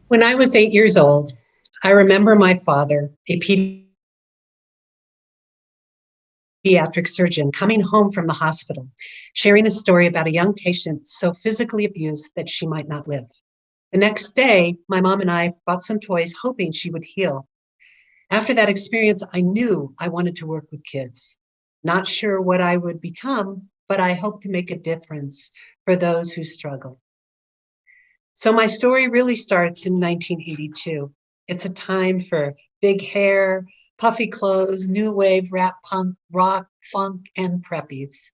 When I was 8 years old, I remember my father, a pediatric surgeon, coming home from the hospital, sharing a story about a young patient so physically abused that she might not live. The next day, my mom and I bought some toys hoping she would heal. After that experience, I knew I wanted to work with kids. Not sure what I would become, but I hope to make a difference for those who struggle. So my story really starts in 1982. It's a time for big hair, puffy clothes, new wave, rap, punk, rock, funk, and preppies.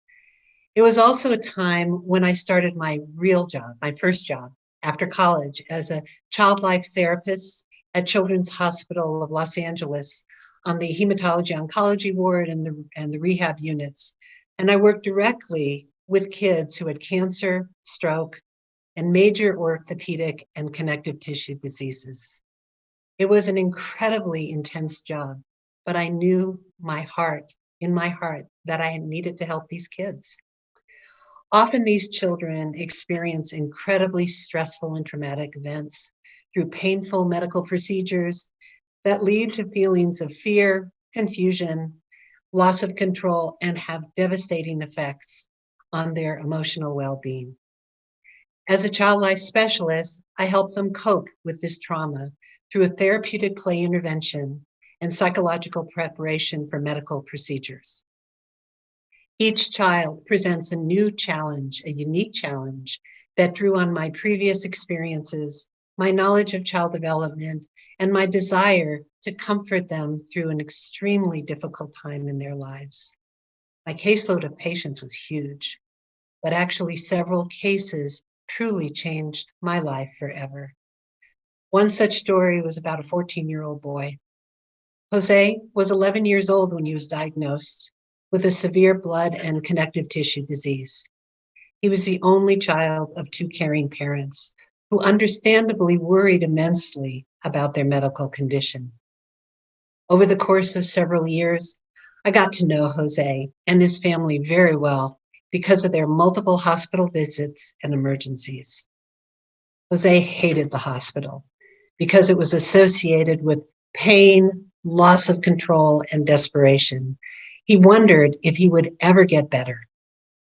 It was also a time when I started my real job, my first job after college as a child life therapist at Children's Hospital of Los Angeles on the hematology oncology ward and the rehab units. And I worked directly with kids who had cancer, stroke, and major orthopedic and connective tissue diseases. It was an incredibly intense job, but I knew in my heart, that I needed to help these kids. Often these children experience incredibly stressful and traumatic events through painful medical procedures that lead to feelings of fear, confusion, loss of control, and have devastating effects on their emotional well-being. As a child life specialist, I help them cope with this trauma through a therapeutic play intervention and psychological preparation for medical procedures. Each child presents a new challenge, a unique challenge that drew on my previous experiences, my knowledge of child development, and my desire to comfort them through an extremely difficult time in their lives. My caseload of patients was huge, but actually several cases truly changed my life forever. One such story was about a 14-year-old boy. Jose was 11 years old when he was diagnosed with a severe blood and connective tissue disease. He was the only child of two caring parents who understandably worried immensely about their medical condition. Over the course of several years, I got to know Jose and his family very well because of their multiple hospital visits and emergencies. Jose hated the hospital because it was associated with pain, loss of control, and desperation. He wondered if he would ever get better.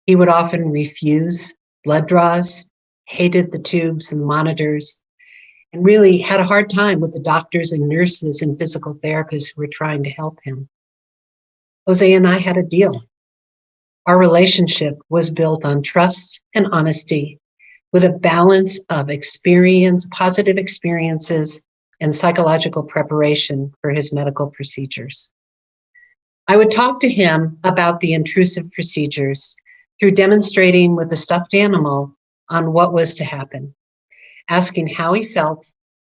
He would often refuse blood draws, hated the tubes and monitors, and really had a hard time with the doctors and nurses and physical therapists who were trying to help him. Jose and I had a deal. Our relationship was built on trust and honesty with a balance of positive experiences, and psychological preparation for his medical procedures. I would talk to him about the intrusive procedures through demonstrating with a stuffed animal on what was to happen, asking how he felt,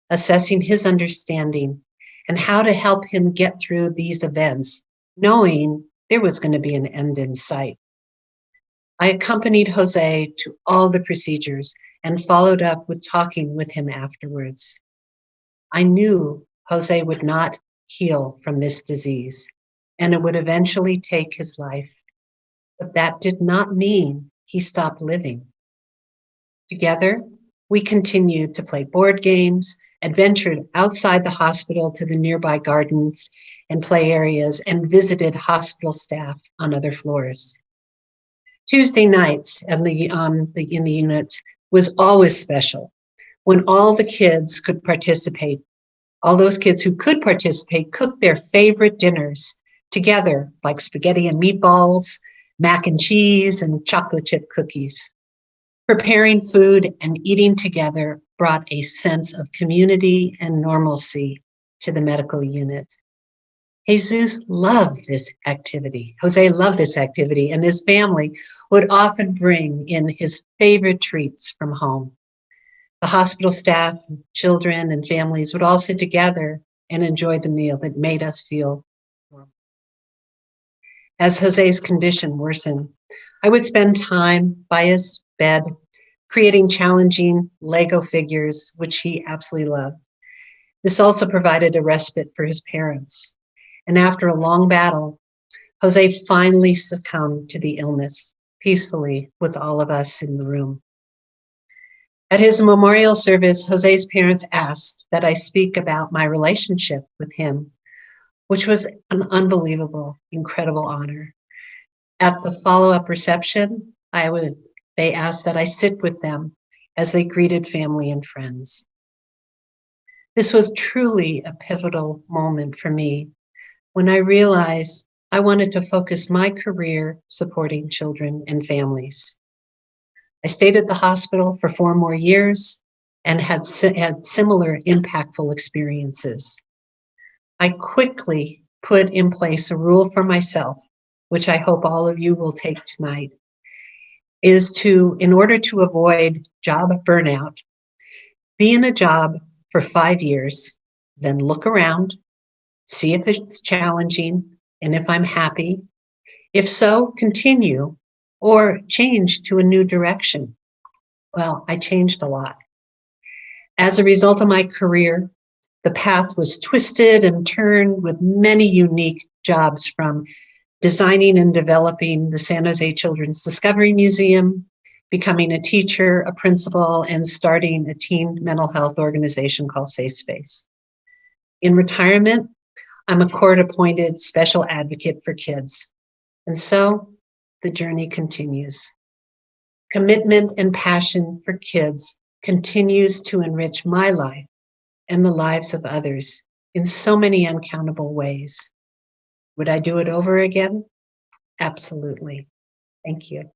assessing his understanding, and how to help him get through these events, knowing there was going to be an end in sight. I accompanied Jose to all the procedures and followed up with talking with him afterwards. I knew Jose would not heal from this disease, and it would eventually take his life. But that did not mean he stopped living. Together, we continued to play board games, adventured outside the hospital to the nearby gardens and play areas, and visited hospital staff on other floors. Tuesday nights in the unit was always special when all the kids could participate. All those kids who could participate cooked their favorite dinners together, like spaghetti and meatballs, mac and cheese, and chocolate chip cookies. Preparing food and eating together brought a sense of community and normalcy to the medical unit. Jose loved this activity, and his family would often bring in his favorite treats from home. The hospital staff, children, and families would all sit together and enjoy the meal that made us feel normal. As Jose's condition worsened, I would spend time by his bed, creating challenging Lego figures, which he absolutely loved. This also provided a respite for his parents. And after a long battle, Jose finally succumbed to the illness peacefully with all of us in the room. At his memorial service, Jose's parents asked that I speak about my relationship with him, which was an unbelievable, incredible honor. At the follow-up reception, they asked that I sit with them as they greeted family and friends. This was truly a pivotal moment for me when I realized I wanted to focus my career supporting children and families. I stayed at the hospital for 4 more years and had similar impactful experiences. I quickly put in place a rule for myself, which I hope all of you will take tonight, is to, in order to avoid job burnout, be in a job for 5 years, then look around, see if it's challenging and if I'm happy. If so, continue or change to a new direction. Well, I changed a lot. As a result of my career, the path was twisted and turned with many unique jobs, from designing and developing the San Jose Children's Discovery Museum, becoming a teacher, a principal, and starting a teen mental health organization called Safe Space. In retirement, I'm a court-appointed special advocate for kids. And so the journey continues. Commitment and passion for kids continues to enrich my life and the lives of others in so many uncountable ways. Would I do it over again? Absolutely. Thank you.